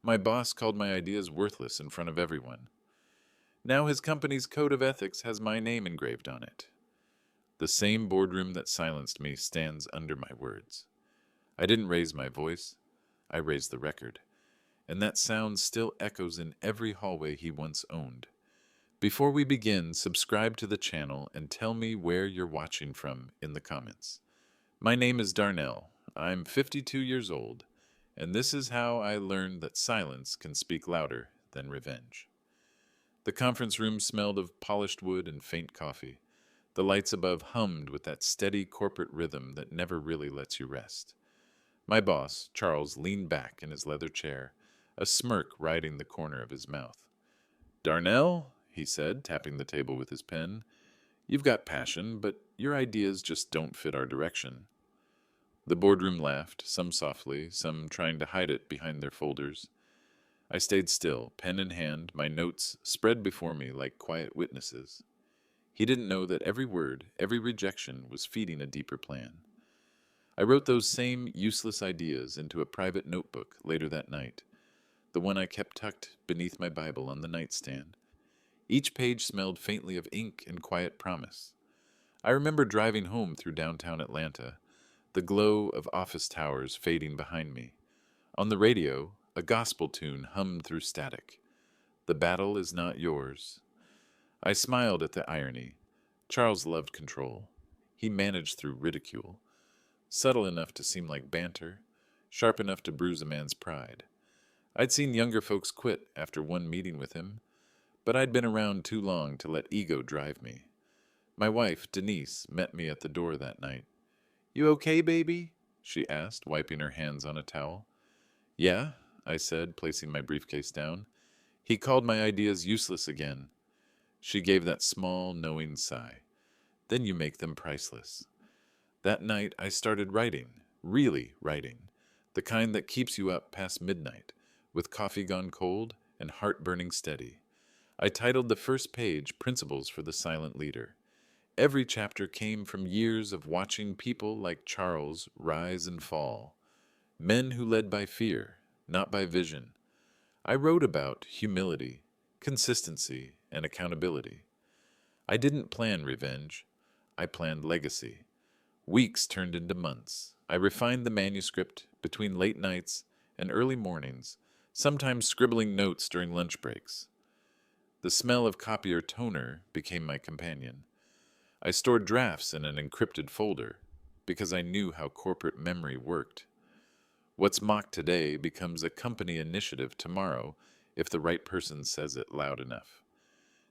My boss called my ideas worthless in front of everyone. Now his company's code of ethics has my name engraved on it. The same boardroom that silenced me stands under my words. I didn't raise my voice, I raised the record, and that sound still echoes in every hallway he once owned. Before we begin, subscribe to the channel and tell me where you're watching from in the comments. My name is Darnell. I'm 52 years old, and this is how I learned that silence can speak louder than revenge. The conference room smelled of polished wood and faint coffee. The lights above hummed with that steady corporate rhythm that never really lets you rest. My boss, Charles, leaned back in his leather chair, a smirk riding the corner of his mouth. "Darnell," he said, tapping the table with his pen, "you've got passion, but your ideas just don't fit our direction." The boardroom laughed, some softly, some trying to hide it behind their folders. I stayed still, pen in hand, my notes spread before me like quiet witnesses. He didn't know that every word, every rejection was feeding a deeper plan. I wrote those same useless ideas into a private notebook later that night, the one I kept tucked beneath my Bible on the nightstand. Each page smelled faintly of ink and quiet promise. I remember driving home through downtown Atlanta, the glow of office towers fading behind me. On the radio, a gospel tune hummed through static. "The battle is not yours." I smiled at the irony. Charles loved control. He managed through ridicule, subtle enough to seem like banter, sharp enough to bruise a man's pride. I'd seen younger folks quit after one meeting with him, but I'd been around too long to let ego drive me. My wife, Denise, met me at the door that night. "You okay, baby?" she asked, wiping her hands on a towel. "Yeah," I said, placing my briefcase down. "He called my ideas useless again." She gave that small, knowing sigh. "Then you make them priceless." That night, I started writing, really writing, the kind that keeps you up past midnight, with coffee gone cold and heart burning steady. I titled the first page Principles for the Silent Leader. Every chapter came from years of watching people like Charles rise and fall, men who led by fear, not by vision. I wrote about humility, consistency, and accountability. I didn't plan revenge. I planned legacy. Weeks turned into months. I refined the manuscript between late nights and early mornings, sometimes scribbling notes during lunch breaks. The smell of copier toner became my companion. I stored drafts in an encrypted folder because I knew how corporate memory worked. What's mocked today becomes a company initiative tomorrow if the right person says it loud enough.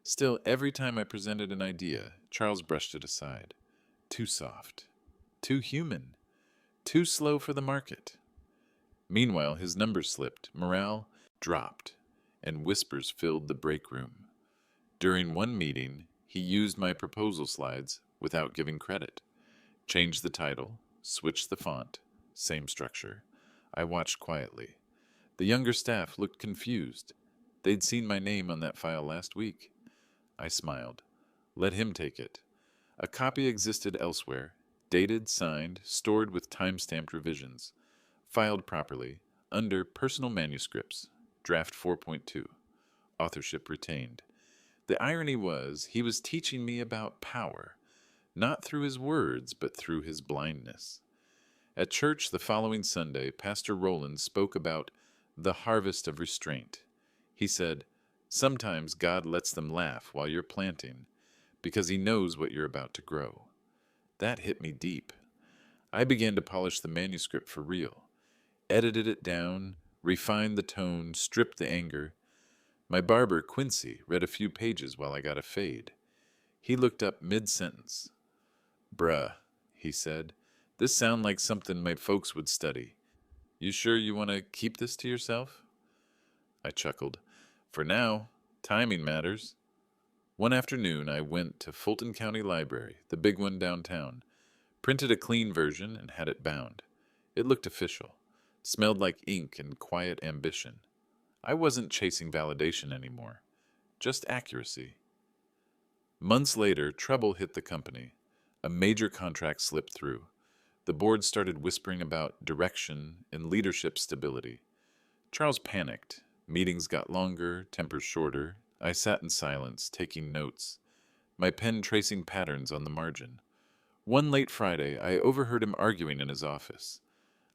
Still, every time I presented an idea, Charles brushed it aside. Too soft. Too human. Too slow for the market. Meanwhile, his numbers slipped, morale dropped, and whispers filled the break room. During one meeting, he used my proposal slides without giving credit. Changed the title, switched the font, same structure. I watched quietly. The younger staff looked confused. They'd seen my name on that file last week. I smiled. Let him take it. A copy existed elsewhere, dated, signed, stored with time-stamped revisions, filed properly, under Personal Manuscripts, Draft 4.2, authorship retained. The irony was, he was teaching me about power, not through his words, but through his blindness. At church the following Sunday, Pastor Rowland spoke about the harvest of restraint. He said, "Sometimes God lets them laugh while you're planting, because he knows what you're about to grow." That hit me deep. I began to polish the manuscript for real, edited it down, refined the tone, stripped the anger. My barber, Quincy, read a few pages while I got a fade. He looked up mid-sentence. "Bruh," he said, "this sound like something my folks would study. You sure you want to keep this to yourself?" I chuckled. "For now, timing matters." One afternoon, I went to Fulton County Library, the big one downtown, printed a clean version and had it bound. It looked official, smelled like ink and quiet ambition. I wasn't chasing validation anymore, just accuracy. Months later, trouble hit the company. A major contract slipped through. The board started whispering about direction and leadership stability. Charles panicked. Meetings got longer, tempers shorter. I sat in silence, taking notes, my pen tracing patterns on the margin. One late Friday, I overheard him arguing in his office.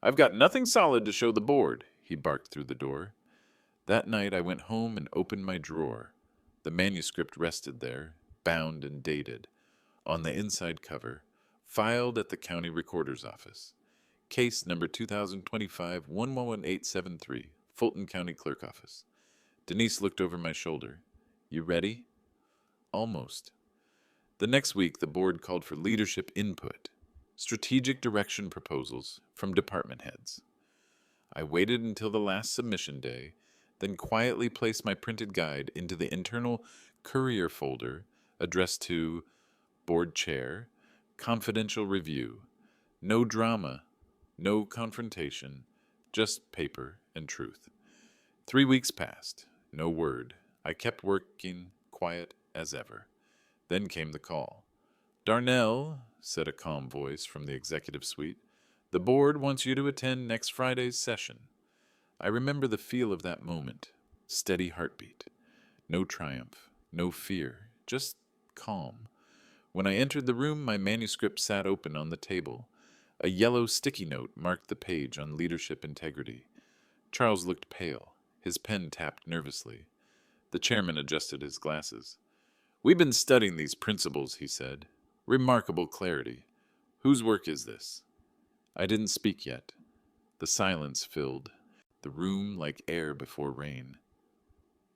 "I've got nothing solid to show the board," he barked through the door. That night I went home and opened my drawer. The manuscript rested there, bound and dated. On the inside cover, filed at the county recorder's office. Case number 2025-111873, Fulton County Clerk Office. Denise looked over my shoulder. "You ready?" "Almost." The next week, the board called for leadership input, strategic direction proposals from department heads. I waited until the last submission day, then quietly placed my printed guide into the internal courier folder addressed to Board Chair, Confidential Review. No drama, no confrontation, just paper and truth. 3 weeks passed, no word. I kept working, quiet as ever. Then came the call. "Darnell," said a calm voice from the executive suite, "the board wants you to attend next Friday's session." I remember the feel of that moment. Steady heartbeat. No triumph, no fear, just calm. When I entered the room, my manuscript sat open on the table. A yellow sticky note marked the page on leadership integrity. Charles looked pale. His pen tapped nervously. The chairman adjusted his glasses. "We've been studying these principles," he said. "Remarkable clarity. Whose work is this?" I didn't speak yet. The silence filled the room like air before rain.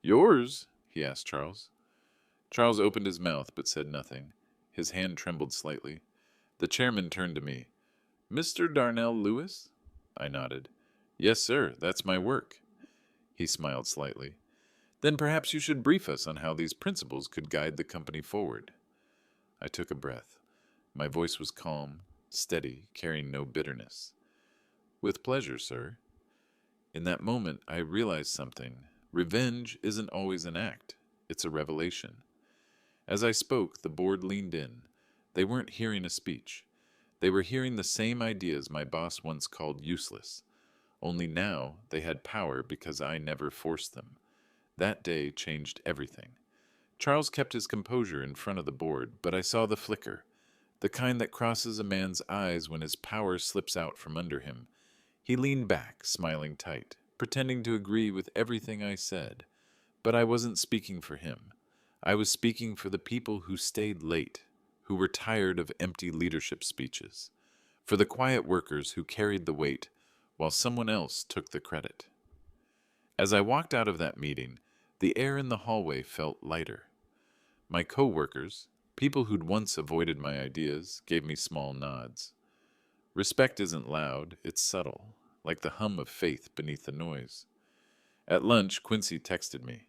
"Yours?" he asked Charles. Charles opened his mouth but said nothing. His hand trembled slightly. The chairman turned to me. "Mr. Darnell Lewis?" I nodded. "Yes, sir, that's my work." He smiled slightly. "Then perhaps you should brief us on how these principles could guide the company forward." I took a breath. My voice was calm, steady, carrying no bitterness. "With pleasure, sir." In that moment, I realized something. Revenge isn't always an act. It's a revelation. As I spoke, the board leaned in. They weren't hearing a speech. They were hearing the same ideas my boss once called useless. Only now they had power because I never forced them. That day changed everything. Charles kept his composure in front of the board, but I saw the flicker, the kind that crosses a man's eyes when his power slips out from under him. He leaned back, smiling tight, pretending to agree with everything I said. But I wasn't speaking for him. I was speaking for the people who stayed late, who were tired of empty leadership speeches, for the quiet workers who carried the weight while someone else took the credit. As I walked out of that meeting, the air in the hallway felt lighter. My co-workers, people who'd once avoided my ideas, gave me small nods. Respect isn't loud, it's subtle, like the hum of faith beneath the noise. At lunch, Quincy texted me.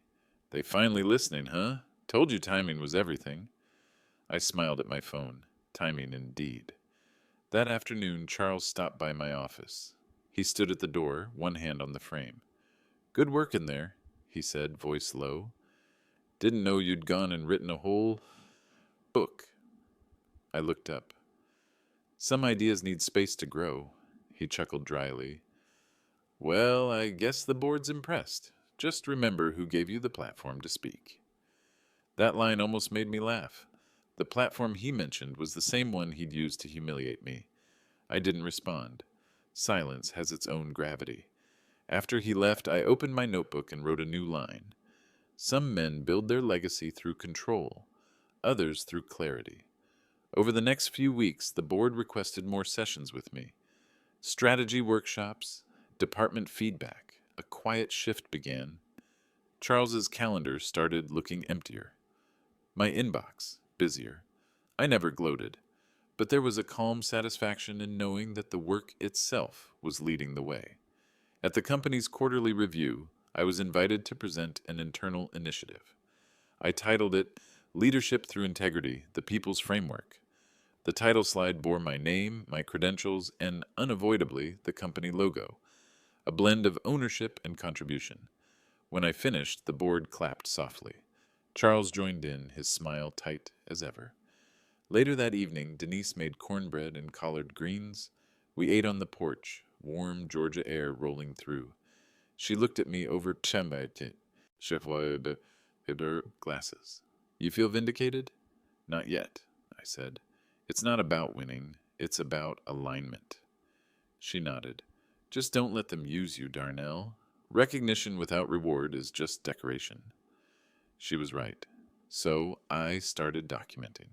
"They finally listening, huh? Told you timing was everything." I smiled at my phone. Timing indeed. That afternoon, Charles stopped by my office. He stood at the door, one hand on the frame. "Good work in there," he said, voice low. "Didn't know you'd gone and written a whole book." I looked up. "Some ideas need space to grow," he chuckled dryly. "Well, I guess the board's impressed. Just remember who gave you the platform to speak." That line almost made me laugh. The platform he mentioned was the same one he'd used to humiliate me. I didn't respond. Silence has its own gravity. After he left, I opened my notebook and wrote a new line. Some men build their legacy through control, others through clarity. Over the next few weeks, the board requested more sessions with me. Strategy workshops, department feedback. A quiet shift began. Charles's calendar started looking emptier. My inbox, busier. I never gloated, but there was a calm satisfaction in knowing that the work itself was leading the way. At the company's quarterly review, I was invited to present an internal initiative. I titled it Leadership Through Integrity, the People's Framework. The title slide bore my name, my credentials, and unavoidably the company logo, a blend of ownership and contribution. When I finished, the board clapped softly. Charles joined in, his smile tight as ever. Later that evening, Denise made cornbread and collard greens. We ate on the porch, warm Georgia air rolling through. She looked at me over her glasses. You feel vindicated? Not yet, I said. It's not about winning. It's about alignment. She nodded. Just don't let them use you, Darnell. Recognition without reward is just decoration. She was right. So I started documenting.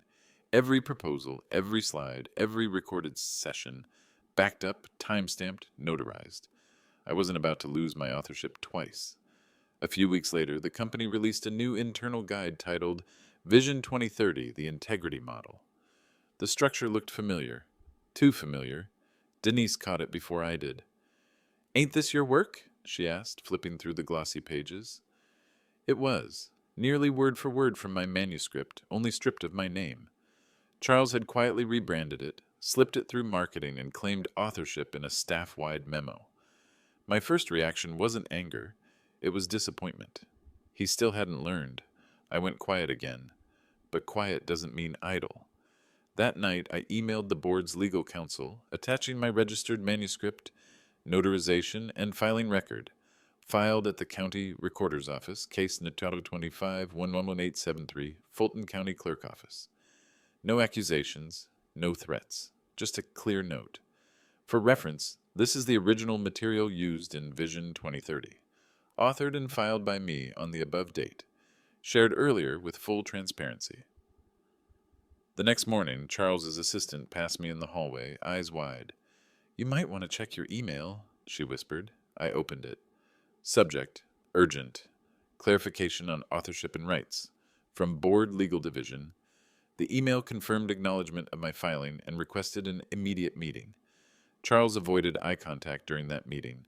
Every proposal, every slide, every recorded session, backed up, time-stamped, notarized. I wasn't about to lose my authorship twice. A few weeks later, the company released a new internal guide titled Vision 2030, the Integrity Model. The structure looked familiar. Too familiar. Denise caught it before I did. Ain't this your work? She asked, flipping through the glossy pages. It was, nearly word for word from my manuscript, only stripped of my name. Charles had quietly rebranded it, slipped it through marketing, and claimed authorship in a staff-wide memo. My first reaction wasn't anger. It was disappointment. He still hadn't learned. I went quiet again. But quiet doesn't mean idle. That night, I emailed the board's legal counsel, attaching my registered manuscript, notarization, and filing record, filed at the county recorder's office, case Notaro 25 111873, Fulton County Clerk Office. No accusations, no threats, just a clear note. For reference, this is the original material used in Vision 2030, authored and filed by me on the above date, shared earlier with full transparency. The next morning, Charles's assistant passed me in the hallway, eyes wide. You might want to check your email, she whispered. I opened it. Subject, urgent. Clarification on authorship and rights. From Board Legal Division. The email confirmed acknowledgement of my filing and requested an immediate meeting. Charles avoided eye contact during that meeting.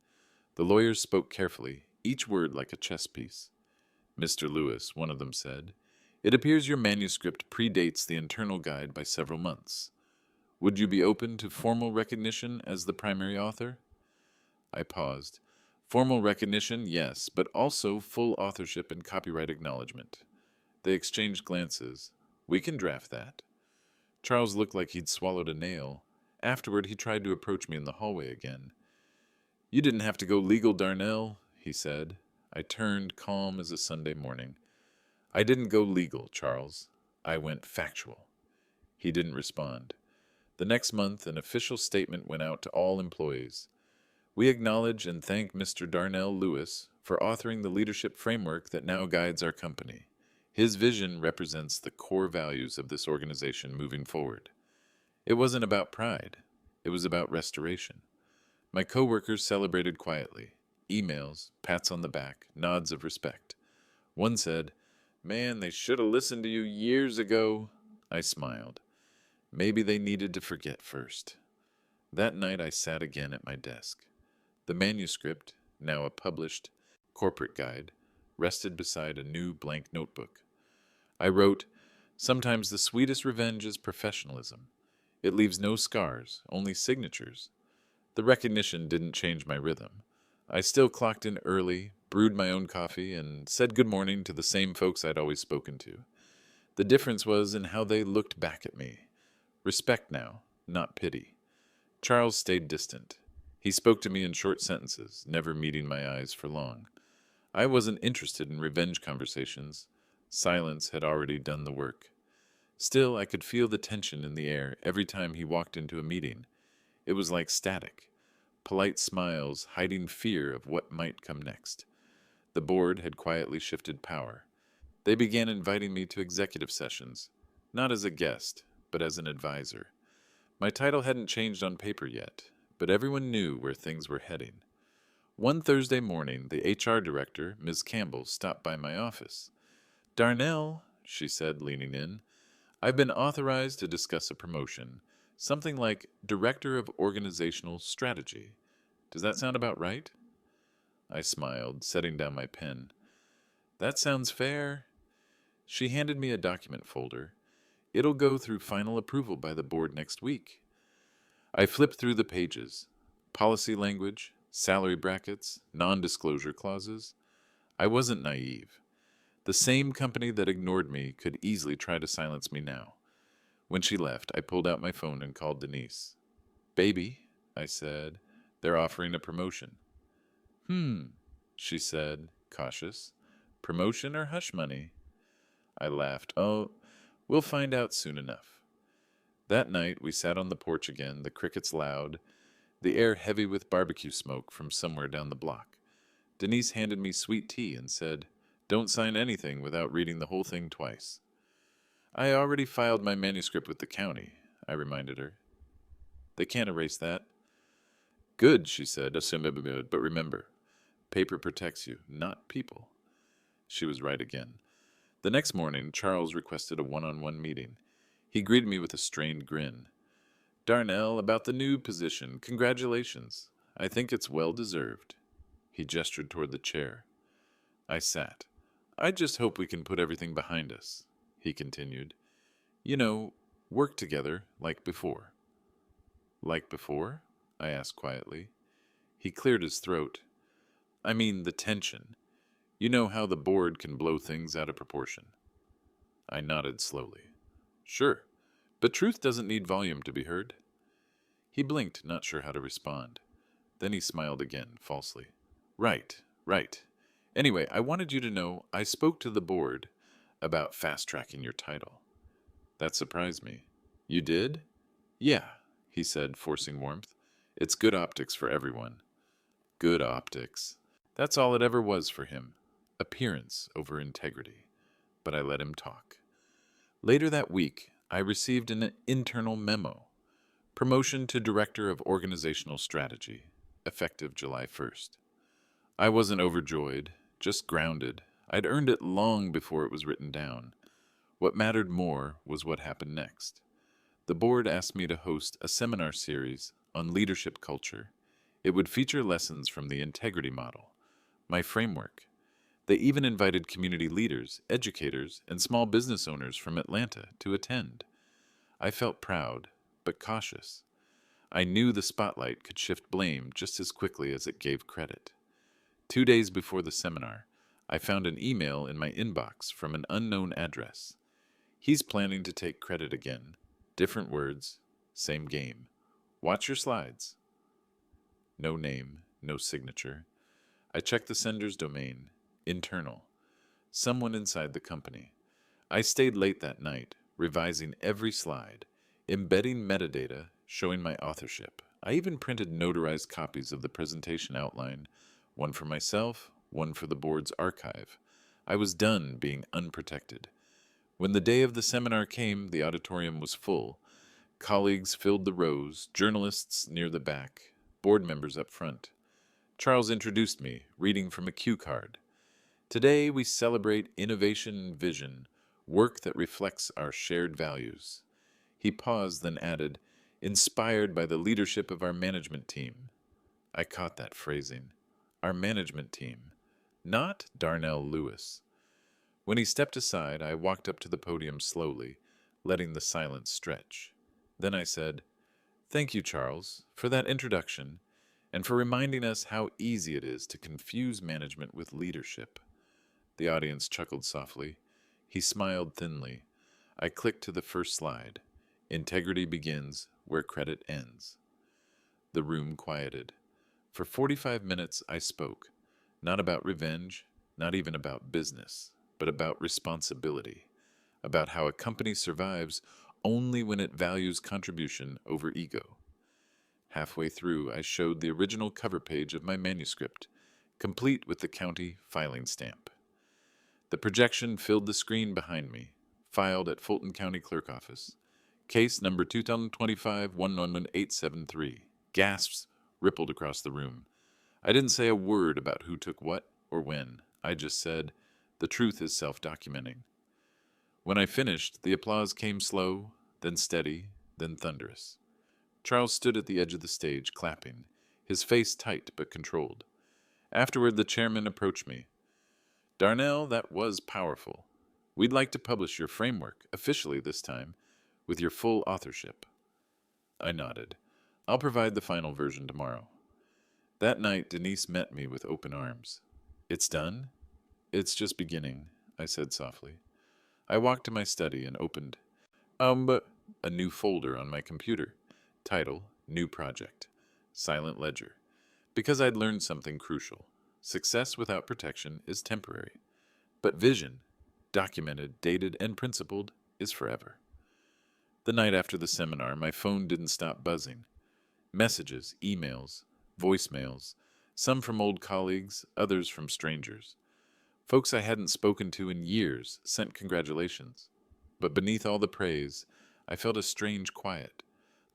The lawyers spoke carefully, each word like a chess piece. Mr. Lewis, one of them said, it appears your manuscript predates the internal guide by several months. Would you be open to formal recognition as the primary author? I paused. Formal recognition, yes, but also full authorship and copyright acknowledgement. They exchanged glances. We can draft that. Charles looked like he'd swallowed a nail. Afterward, he tried to approach me in the hallway again. You didn't have to go legal, Darnell, he said. I turned, calm as a Sunday morning. I didn't go legal, Charles. I went factual. He didn't respond. The next month, an official statement went out to all employees. We acknowledge and thank Mr. Darnell Lewis for authoring the leadership framework that now guides our company. His vision represents the core values of this organization moving forward. It wasn't about pride. It was about restoration. My coworkers celebrated quietly. Emails, pats on the back, nods of respect. One said, Man, they should have listened to you years ago. I smiled. Maybe they needed to forget first. That night I sat again at my desk. The manuscript, now a published corporate guide, rested beside a new blank notebook. I wrote, Sometimes the sweetest revenge is professionalism. It leaves no scars, only signatures. The recognition didn't change my rhythm. I still clocked in early, brewed my own coffee, and said good morning to the same folks I'd always spoken to. The difference was in how they looked back at me. Respect now, not pity. Charles stayed distant. He spoke to me in short sentences, never meeting my eyes for long. I wasn't interested in revenge conversations. Silence had already done the work. Still, I could feel the tension in the air every time he walked into a meeting. It was like static. Polite smiles hiding fear of what might come next. The board had quietly shifted power. They began inviting me to executive sessions, not as a guest, but as an advisor. My title hadn't changed on paper yet, but everyone knew where things were heading. One Thursday morning, the HR director, Ms. Campbell, stopped by my office. Darnell, she said, leaning in, I've been authorized to discuss a promotion, something like Director of Organizational Strategy. Does that sound about right? I smiled, setting down my pen. That sounds fair. She handed me a document folder. It'll go through final approval by the board next week. I flipped through the pages. Policy language, salary brackets, non-disclosure clauses. I wasn't naive. The same company that ignored me could easily try to silence me now. When she left, I pulled out my phone and called Denise. Baby, I said, they're offering a promotion. she said, cautious. Promotion or hush money? I laughed. Oh, we'll find out soon enough. That night, we sat on the porch again, the crickets loud, the air heavy with barbecue smoke from somewhere down the block. Denise handed me sweet tea and said, "Don't sign anything without reading the whole thing twice." "I already filed my manuscript with the county," I reminded her. "They can't erase that." "Good," she said, "but remember, paper protects you, not people." She was right again. The next morning, Charles requested a one-on-one meeting. He greeted me with a strained grin. "Darnell, about the new position. Congratulations. I think it's well deserved." He gestured toward the chair. I sat. "I just hope we can put everything behind us," he continued. "You know, work together like before." "Like before?" I asked quietly. He cleared his throat. "I mean the tension. You know how the board can blow things out of proportion." I nodded slowly. "Sure, but truth doesn't need volume to be heard." He blinked, not sure how to respond. Then he smiled again, falsely. Right. Anyway, I wanted you to know I spoke to the board about fast-tracking your title." That surprised me. "You did?" "Yeah," he said, forcing warmth. "It's good optics for everyone." Good optics. That's all it ever was for him. Appearance over integrity. But I let him talk. Later that week, I received an internal memo. Promotion to Director of Organizational Strategy, effective July 1st. I wasn't overjoyed, just grounded. I'd earned it long before it was written down. What mattered more was what happened next. The board asked me to host a seminar series on leadership culture. It would feature lessons from the integrity model, my framework. They even invited community leaders, educators, and small business owners from Atlanta to attend. I felt proud, but cautious. I knew the spotlight could shift blame just as quickly as it gave credit. 2 days before the seminar, I found an email in my inbox from an unknown address. "He's planning to take credit again. Different words, same game. Watch your slides." No name, no signature. I checked the sender's domain. Internal. Someone inside the company. I stayed late that night, revising every slide, embedding metadata, showing my authorship. I even printed notarized copies of the presentation outline, one for myself, one for the board's archive. I was done being unprotected. When the day of the seminar came, the auditorium was full. Colleagues filled the rows, journalists near the back, board members up front. Charles introduced me, reading from a cue card. "Today we celebrate innovation and vision, work that reflects our shared values." He paused, then added, "Inspired by the leadership of our management team." I caught that phrasing. Our management team. Not Darnell Lewis. When he stepped aside, I walked up to the podium slowly, letting the silence stretch. Then I said, "Thank you, Charles, for that introduction, and for reminding us how easy it is to confuse management with leadership." The audience chuckled softly. He smiled thinly. I clicked to the first slide. Integrity begins where credit ends. The room quieted. For 45 minutes I spoke, not about revenge, not even about business, but about responsibility, about how a company survives only when it values contribution over ego. Halfway through, I showed the original cover page of my manuscript, complete with the county filing stamp. The projection filled the screen behind me, filed at Fulton County Clerk Office. Case number 2025-111873. Gasps rippled across the room. I didn't say a word about who took what or when. I just said, "The truth is self-documenting." When I finished, the applause came slow, then steady, then thunderous. Charles stood at the edge of the stage, clapping, his face tight but controlled. Afterward, the chairman approached me. "Darnell, that was powerful. We'd like to publish your framework, officially this time, with your full authorship." I nodded. "I'll provide the final version tomorrow." That night, Denise met me with open arms. "It's done?" "It's just beginning," I said softly. I walked to my study and opened a new folder on my computer. Title, New Project. Silent ledger. Because I'd learned something crucial. Success without protection is temporary, but vision, documented, dated, and principled, is forever. The night after the seminar, my phone didn't stop buzzing. Messages, emails, voicemails, some from old colleagues, others from strangers. Folks I hadn't spoken to in years sent congratulations. But beneath all the praise, I felt a strange quiet,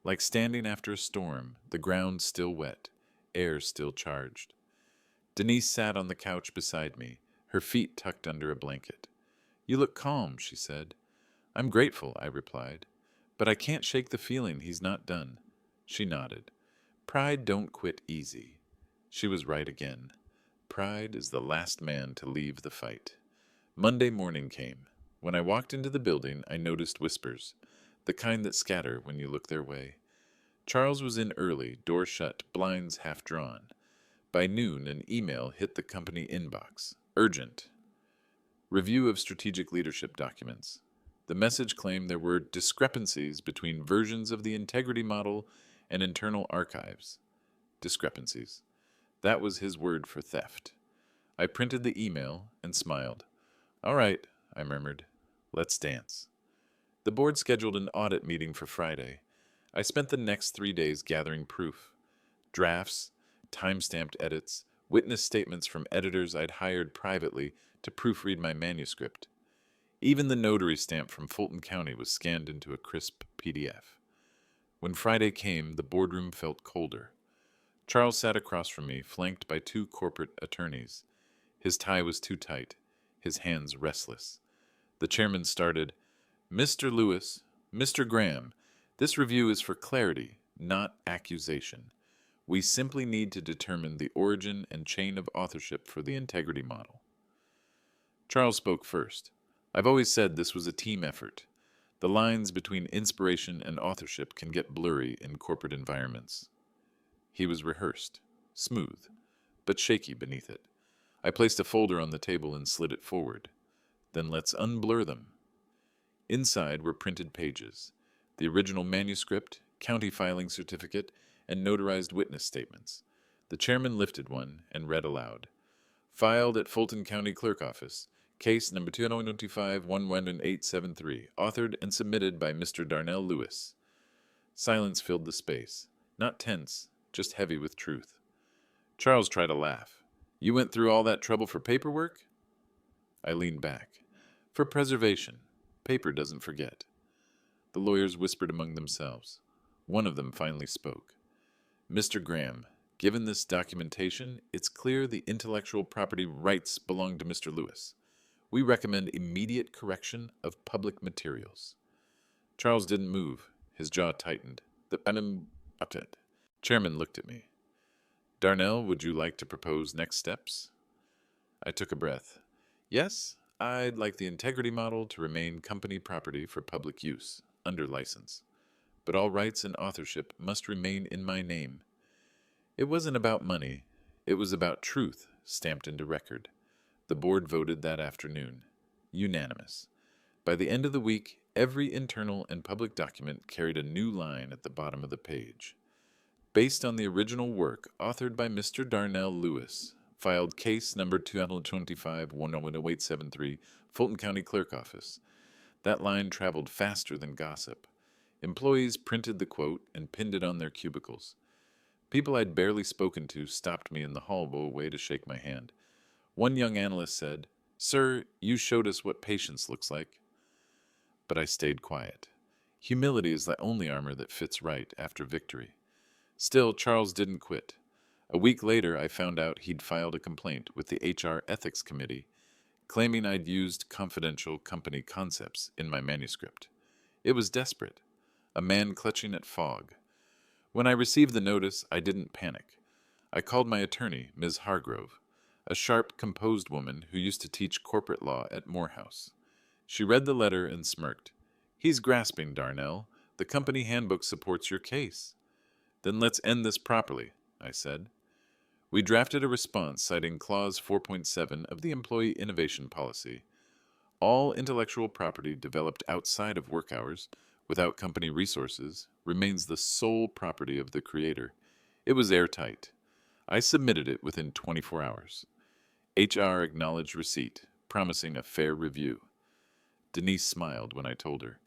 like standing after a storm, the ground still wet, air still charged. Denise sat on the couch beside me, her feet tucked under a blanket. "You look calm," she said. "I'm grateful," I replied. "But I can't shake the feeling he's not done." She nodded. "Pride don't quit easy." She was right again. Pride is the last man to leave the fight. Monday morning came. When I walked into the building, I noticed whispers, the kind that scatter when you look their way. Charles was in early, door shut, blinds half drawn. By noon, an email hit the company inbox. Urgent. Review of strategic leadership documents. The message claimed there were discrepancies between versions of the integrity model and internal archives. Discrepancies. That was his word for theft. I printed the email and smiled. "All right," I murmured. "Let's dance." The board scheduled an audit meeting for Friday. I spent the next 3 days gathering proof. Drafts, time-stamped edits, witness statements from editors I'd hired privately to proofread my manuscript. Even the notary stamp from Fulton County was scanned into a crisp PDF. When Friday came, the boardroom felt colder. Charles sat across from me, flanked by 2 corporate attorneys. His tie was too tight, his hands restless. The chairman started, "Mr. Lewis, Mr. Graham, this review is for clarity, not accusation. We simply need to determine the origin and chain of authorship for the integrity model." Charles spoke first. "I've always said this was a team effort. The lines between inspiration and authorship can get blurry in corporate environments." He was rehearsed, smooth, but shaky beneath it. I placed a folder on the table and slid it forward. "Then let's unblur them." Inside were printed pages, the original manuscript, county filing certificate, and notarized witness statements. The chairman lifted one and read aloud. "Filed at Fulton County Clerk Office, case number 225-11873, authored and submitted by Mr. Darnell Lewis." Silence filled the space, not tense, just heavy with truth. Charles tried to laugh. "You went through all that trouble for paperwork?" I leaned back. "For preservation. Paper doesn't forget." The lawyers whispered among themselves. One of them finally spoke. "Mr. Graham, given this documentation, it's clear the intellectual property rights belong to Mr. Lewis. We recommend immediate correction of public materials." Charles didn't move. His jaw tightened. "The chairman looked at me. "Darnell, would you like to propose next steps?" I took a breath. "Yes, I'd like the integrity model to remain company property for public use, under license. But all rights and authorship must remain in my name." It wasn't about money. It was about truth, stamped into record. The board voted that afternoon. Unanimous. By the end of the week, every internal and public document carried a new line at the bottom of the page. Based on the original work authored by Mr. Darnell Lewis, filed case number 225-10873, Fulton County Clerk Office. That line traveled faster than gossip. Employees printed the quote and pinned it on their cubicles. People I'd barely spoken to stopped me in the hallway to shake my hand. One young analyst said, "Sir, you showed us what patience looks like." But I stayed quiet. Humility is the only armor that fits right after victory. Still, Charles didn't quit. A week later, I found out he'd filed a complaint with the HR Ethics Committee, claiming I'd used confidential company concepts in my manuscript. It was desperate. A man clutching at fog. When I received the notice, I didn't panic. I called my attorney, Ms. Hargrove, a sharp, composed woman who used to teach corporate law at Morehouse. She read the letter and smirked. "He's grasping, Darnell. The company handbook supports your case." "Then let's end this properly," I said. We drafted a response citing Clause 4.7 of the Employee Innovation Policy. All intellectual property developed outside of work hours, without company resources, remains the sole property of the creator. It was airtight. I submitted it within 24 hours. HR acknowledged receipt, promising a fair review. Denise smiled when I told her,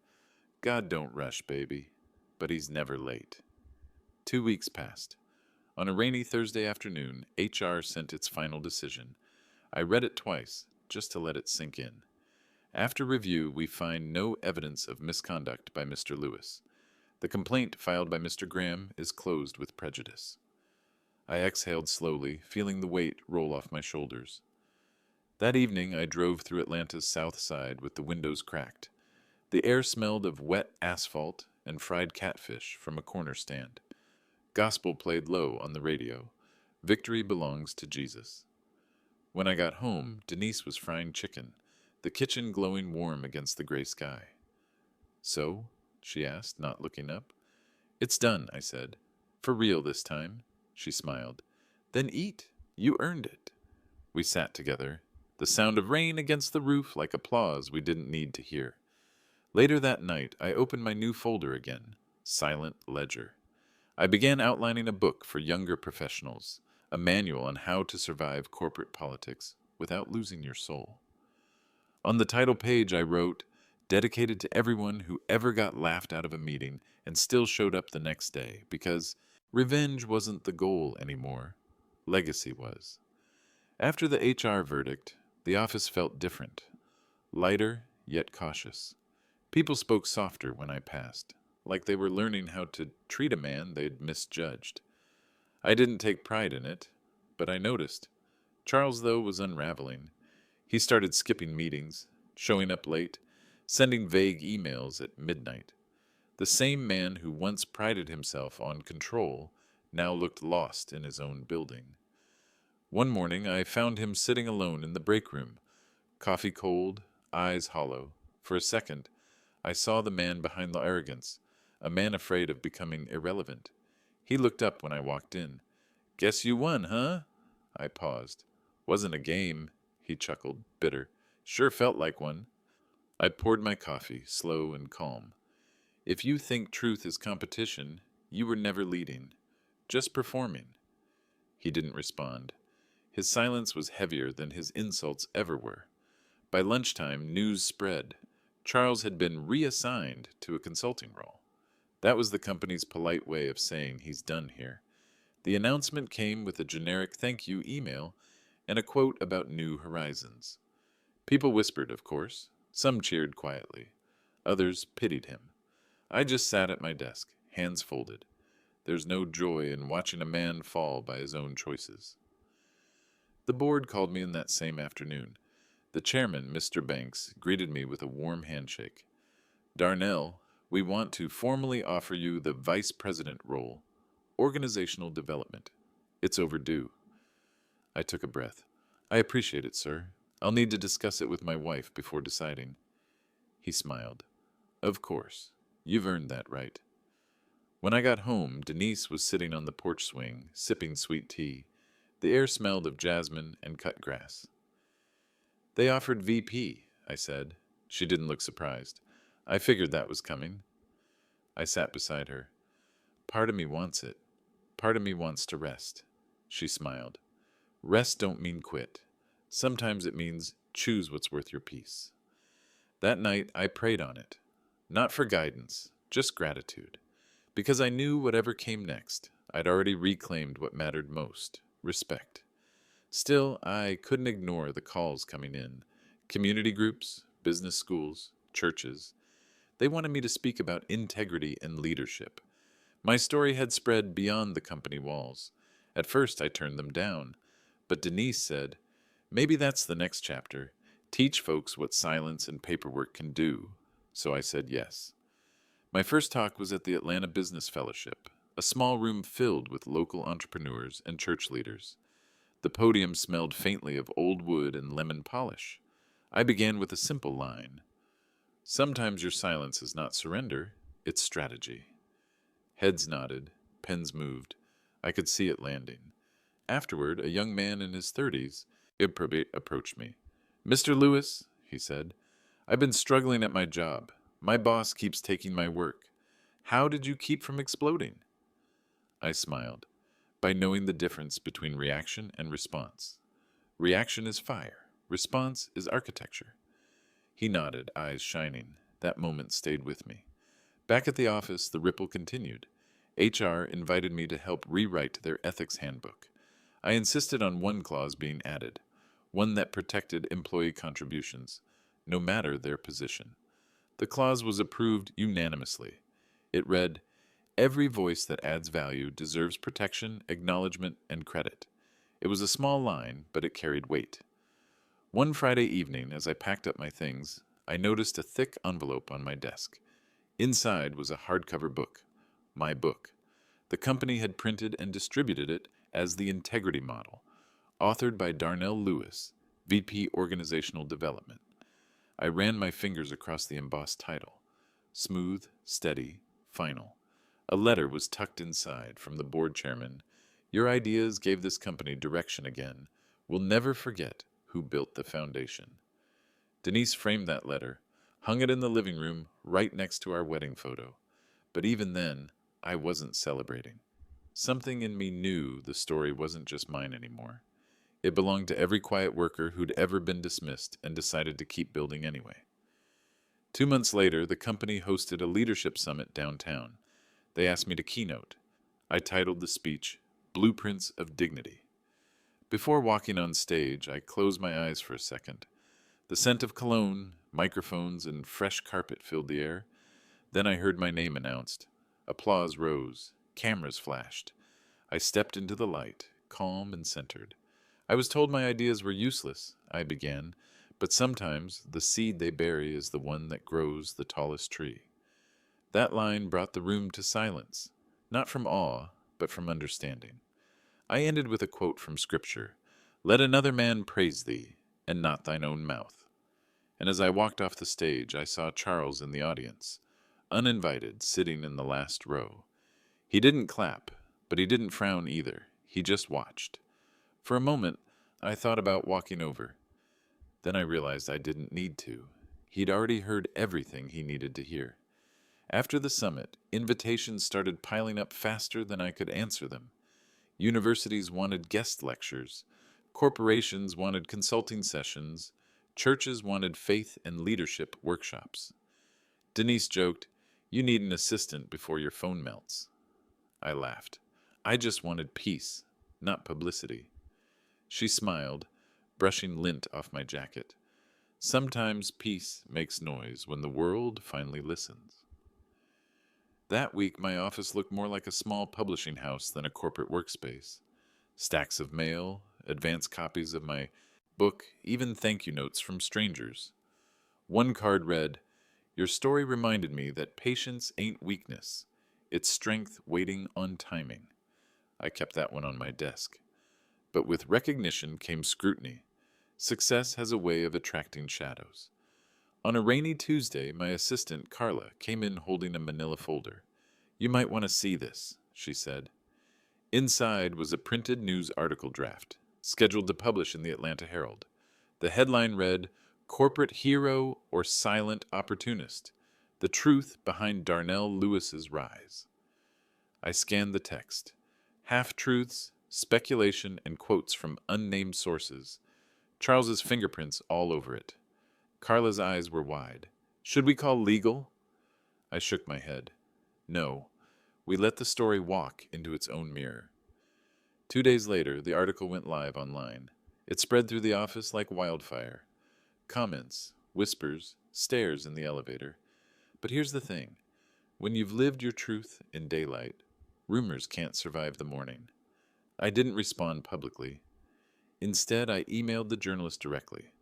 God don't rush, baby, but he's never late. 2 weeks passed. On a rainy Thursday afternoon, HR sent its final decision. I read it twice, just to let it sink in. After review, we find no evidence of misconduct by Mr. Lewis. The complaint filed by Mr. Graham is closed with prejudice. I exhaled slowly, feeling the weight roll off my shoulders. That evening, I drove through Atlanta's south side with the windows cracked. The air smelled of wet asphalt and fried catfish from a corner stand. Gospel played low on the radio. Victory belongs to Jesus. When I got home, Denise was frying chicken, the kitchen glowing warm against the gray sky. So? She asked, not looking up. It's done, I said. For real this time, she smiled. Then eat. You earned it. We sat together, the sound of rain against the roof like applause we didn't need to hear. Later that night, I opened my new folder again, Silent Ledger. I began outlining a book for younger professionals, a manual on how to survive corporate politics without losing your soul. On the title page, I wrote, dedicated to everyone who ever got laughed out of a meeting and still showed up the next day, because revenge wasn't the goal anymore. Legacy was. After the HR verdict, the office felt different, lighter yet cautious. People spoke softer when I passed, like they were learning how to treat a man they'd misjudged. I didn't take pride in it, but I noticed. Charles, though, was unraveling. He started skipping meetings, showing up late, sending vague emails at midnight. The same man who once prided himself on control now looked lost in his own building. One morning I found him sitting alone in the break room, coffee cold, eyes hollow. For a second, I saw the man behind the arrogance, a man afraid of becoming irrelevant. He looked up when I walked in. Guess you won, huh? I paused. Wasn't a game, he chuckled, bitter. Sure felt like one. I poured my coffee, slow and calm. If you think truth is competition, you were never leading, just performing. He didn't respond. His silence was heavier than his insults ever were. By lunchtime, news spread. Charles had been reassigned to a consulting role. That was the company's polite way of saying he's done here. The announcement came with a generic thank you email and a quote about new horizons. People whispered, of course. Some cheered quietly. Others pitied him. I just sat at my desk, hands folded. There's no joy in watching a man fall by his own choices. The board called me in that same afternoon. The chairman, Mr. Banks, greeted me with a warm handshake. Darnell, we want to formally offer you the vice president role, organizational development. It's overdue. I took a breath. I appreciate it, sir. I'll need to discuss it with my wife before deciding. He smiled. Of course. You've earned that right. When I got home, Denise was sitting on the porch swing, sipping sweet tea. The air smelled of jasmine and cut grass. They offered VP, I said. She didn't look surprised. I figured that was coming. I sat beside her. Part of me wants it. Part of me wants to rest. She smiled. Rest don't mean quit. Sometimes it means choose what's worth your peace. That night, I prayed on it. Not for guidance, just gratitude. Because I knew whatever came next, I'd already reclaimed what mattered most, respect. Still, I couldn't ignore the calls coming in. Community groups, business schools, churches. They wanted me to speak about integrity and leadership. My story had spread beyond the company walls. At first, I turned them down. But Denise said, maybe that's the next chapter. Teach folks what silence and paperwork can do. So I said yes. My first talk was at the Atlanta Business Fellowship, a small room filled with local entrepreneurs and church leaders. The podium smelled faintly of old wood and lemon polish. I began with a simple line. Sometimes your silence is not surrender, it's strategy. Heads nodded, pens moved. I could see it landing. Afterward, a young man in his 30s approached me. Mr. Lewis, he said, I've been struggling at my job. My boss keeps taking my work. How did you keep from exploding? I smiled. By knowing the difference between reaction and response. Reaction is fire. Response is architecture. He nodded, eyes shining. That moment stayed with me. Back at the office, the ripple continued. HR invited me to help rewrite their ethics handbook. I insisted on one clause being added, one that protected employee contributions, no matter their position. The clause was approved unanimously. It read, "Every voice that adds value deserves protection, acknowledgement, and credit." It was a small line, but it carried weight. One Friday evening, as I packed up my things, I noticed a thick envelope on my desk. Inside was a hardcover book, my book. The company had printed and distributed it as the Integrity Model, authored by Darnell Lewis, VP Organizational Development. I ran my fingers across the embossed title. Smooth, steady, final. A letter was tucked inside from the board chairman. "Your ideas gave this company direction again. We'll never forget who built the foundation." Denise framed that letter, hung it in the living room right next to our wedding photo. But even then, I wasn't celebrating. Something in me knew the story wasn't just mine anymore. It belonged to every quiet worker who'd ever been dismissed and decided to keep building anyway. 2 months later, the company hosted a leadership summit downtown. They asked me to keynote. I titled the speech, "Blueprints of Dignity." Before walking on stage, I closed my eyes for a second. The scent of cologne, microphones, and fresh carpet filled the air. Then I heard my name announced. Applause rose. Cameras flashed. I stepped into the light, calm and centered. I was told my ideas were useless, I began, but sometimes the seed they bury is the one that grows the tallest tree. That line brought the room to silence, not from awe, but from understanding. I ended with a quote from Scripture, "Let another man praise thee, and not thine own mouth." And as I walked off the stage, I saw Charles in the audience, uninvited, sitting in the last row. He didn't clap, but he didn't frown either. He just watched. For a moment, I thought about walking over. Then I realized I didn't need to. He'd already heard everything he needed to hear. After the summit, invitations started piling up faster than I could answer them. Universities wanted guest lectures. Corporations wanted consulting sessions. Churches wanted faith and leadership workshops. Denise joked, "You need an assistant before your phone melts." I laughed. I just wanted peace, not publicity. She smiled, brushing lint off my jacket. Sometimes peace makes noise when the world finally listens. That week, my office looked more like a small publishing house than a corporate workspace. Stacks of mail, advance copies of my book, even thank you notes from strangers. One card read, "Your story reminded me that patience ain't weakness. It's strength waiting on timing." I kept that one on my desk. But with recognition came scrutiny. Success has a way of attracting shadows. On a rainy Tuesday, my assistant, Carla, came in holding a manila folder. "You might want to see this," she said. Inside was a printed news article draft, scheduled to publish in the Atlanta Herald. The headline read, "Corporate Hero or Silent Opportunist? The Truth Behind Darnell Lewis's Rise." I scanned the text. Half-truths, speculation, and quotes from unnamed sources. Charles's fingerprints all over it. Carla's eyes were wide. "Should we call legal?" I shook my head. No. We let the story walk into its own mirror. 2 days later, the article went live online. It spread through the office like wildfire. Comments, whispers, stares in the elevator. But here's the thing. When you've lived your truth in daylight, rumors can't survive the morning. I didn't respond publicly. Instead, I emailed the journalist directly.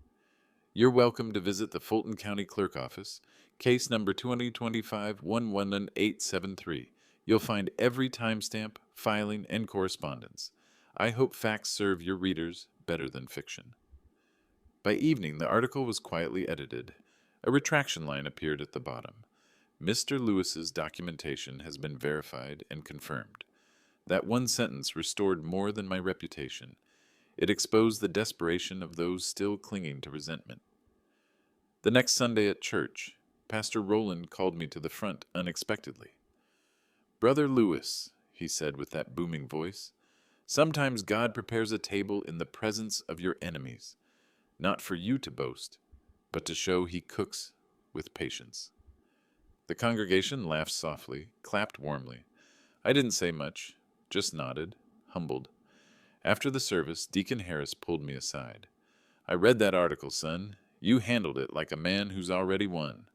"You're welcome to visit the Fulton County Clerk Office, case number 2025-111873. You'll find every timestamp, filing, and correspondence. I hope facts serve your readers better than fiction." By evening, the article was quietly edited. A retraction line appeared at the bottom. "Mr. Lewis's documentation has been verified and confirmed." That one sentence restored more than my reputation. It exposed the desperation of those still clinging to resentment. The next Sunday at church, Pastor Rowland called me to the front unexpectedly. "Brother Lewis," he said with that booming voice, Sometimes God prepares a table in the presence of your enemies, not for you to boast, but to show he cooks with patience. The congregation laughed softly, clapped warmly. I didn't say much, just nodded, humbled. After the service, Deacon Harris pulled me aside. I read that article, son. You handled it like a man who's already won.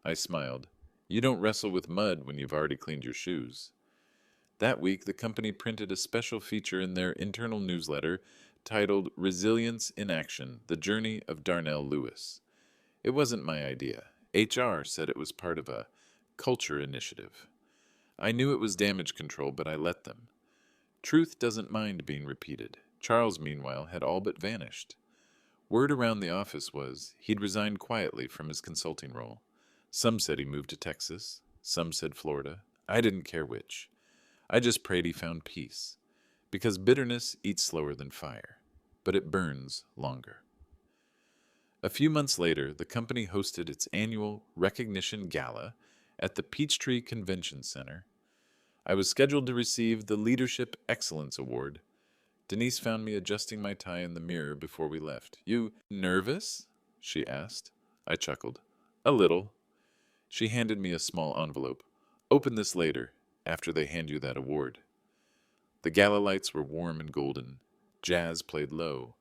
I smiled. You don't wrestle with mud when you've already cleaned your shoes. That week, the company printed a special feature in their internal newsletter titled Resilience in Action, The Journey of Darnell Lewis. It wasn't my idea. HR said it was part of a culture initiative. I knew it was damage control, but I let them. Truth doesn't mind being repeated. Charles, meanwhile, had all but vanished. Word around the office was he'd resigned quietly from his consulting role. Some said he moved to Texas. Some said Florida. I didn't care which. I just prayed he found peace. Because bitterness eats slower than fire, but it burns longer. A few months later, the company hosted its annual recognition gala at the Peachtree Convention Center. I was scheduled to receive the Leadership Excellence Award. Denise found me adjusting my tie in the mirror before we left. You nervous? She asked. I chuckled. A little. She handed me a small envelope. Open this later, after they hand you that award. The gala lights were warm and golden. Jazz played low.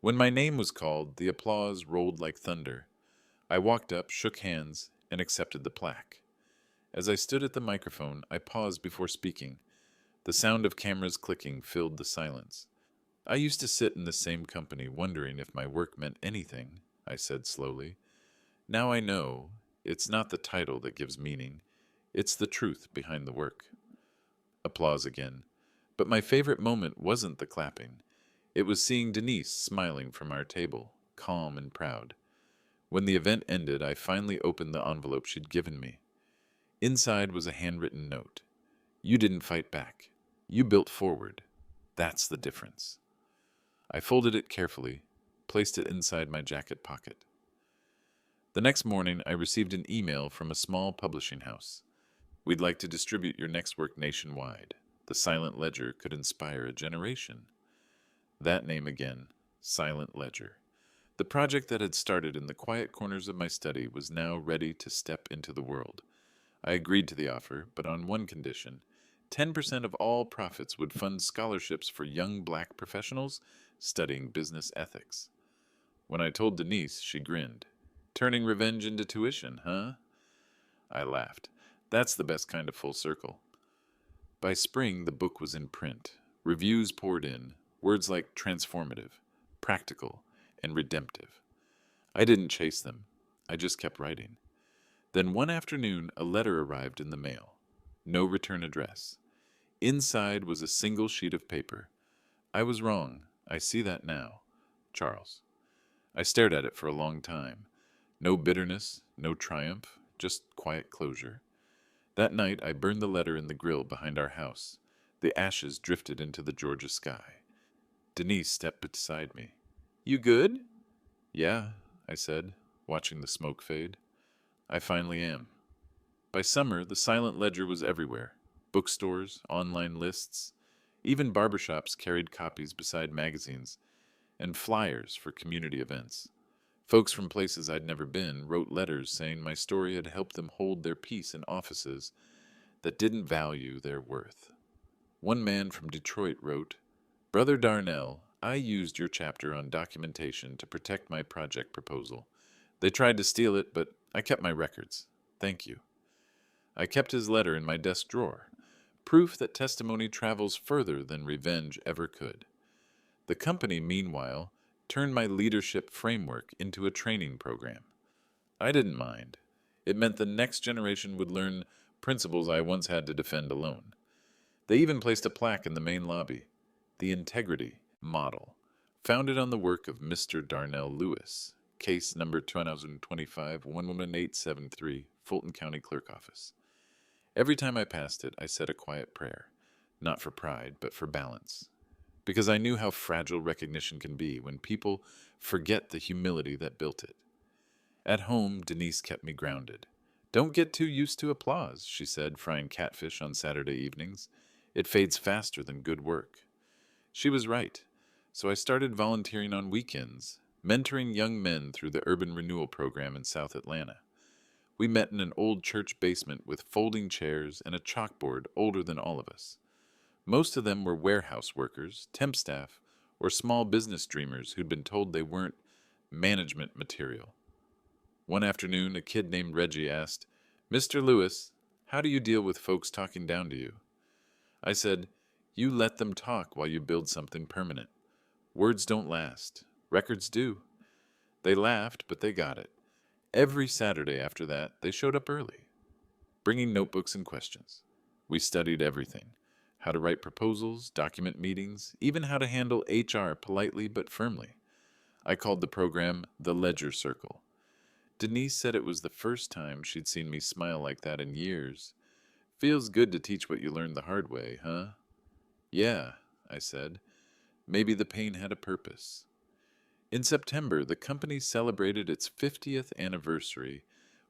When my name was called, the applause rolled like thunder. I walked up, shook hands, and accepted the plaque. As I stood at the microphone, I paused before speaking. The sound of cameras clicking filled the silence. I used to sit in the same company wondering if my work meant anything, I said slowly. Now I know it's not the title that gives meaning. It's the truth behind the work. Applause again. But my favorite moment wasn't the clapping. It was seeing Denise smiling from our table, calm and proud. When the event ended, I finally opened the envelope she'd given me. Inside was a handwritten note. You didn't fight back. You built forward. That's the difference. I folded it carefully, placed it inside my jacket pocket. The next morning, I received an email from a small publishing house. We'd like to distribute your next work nationwide. The Silent Ledger could inspire a generation. That name again, Silent Ledger. The project that had started in the quiet corners of my study was now ready to step into the world. I agreed to the offer, but on one condition. 10% of all profits would fund scholarships for young black professionals studying business ethics. When I told Denise, she grinned. Turning revenge into tuition, huh? I laughed. That's the best kind of full circle. By spring, the book was in print. Reviews poured in, words like transformative, practical, and redemptive. I didn't chase them. I just kept writing. Then one afternoon, a letter arrived in the mail. No return address. Inside was a single sheet of paper. I was wrong. I see that now. Charles. I stared at it for a long time. No bitterness, no triumph, just quiet closure. That night, I burned the letter in the grill behind our house. The ashes drifted into the Georgia sky. Denise stepped beside me. You good? Yeah, I said, watching the smoke fade. I finally am. By summer, the Silent Ledger was everywhere. Bookstores, online lists, even barbershops carried copies beside magazines, and flyers for community events. Folks from places I'd never been wrote letters saying my story had helped them hold their peace in offices that didn't value their worth. One man from Detroit wrote, Brother Darnell, I used your chapter on documentation to protect my project proposal. They tried to steal it, but I kept my records. Thank you. I kept his letter in my desk drawer, proof that testimony travels further than revenge ever could. The company, meanwhile, turned my leadership framework into a training program. I didn't mind. It meant the next generation would learn principles I once had to defend alone. They even placed a plaque in the main lobby, the Integrity Model, founded on the work of Mr. Darnell Lewis, case number 2025-111873, Fulton County Clerk Office. Every time I passed it, I said a quiet prayer, not for pride, but for balance, because I knew how fragile recognition can be when people forget the humility that built it. At home, Denise kept me grounded. Don't get too used to applause, she said, frying catfish on Saturday evenings. It fades faster than good work. She was right. So I started volunteering on weekends, mentoring young men through the Urban Renewal Program in South Atlanta. We met in an old church basement with folding chairs and a chalkboard older than all of us. Most of them were warehouse workers, temp staff, or small business dreamers who'd been told they weren't management material. One afternoon, a kid named Reggie asked, "Mr. Lewis, how do you deal with folks talking down to you?" I said, "You let them talk while you build something permanent. Words don't last. Records do." They laughed, but they got it. Every Saturday after that, they showed up early, bringing notebooks and questions. We studied everything: how to write proposals, document meetings, even how to handle HR politely but firmly. I called the program the Ledger Circle. Denise said it was the first time she'd seen me smile like that in years. "Feels good to teach what you learned the hard way, huh?" "Yeah," I said. Maybe the pain had a purpose. In September, the company celebrated its 50th anniversary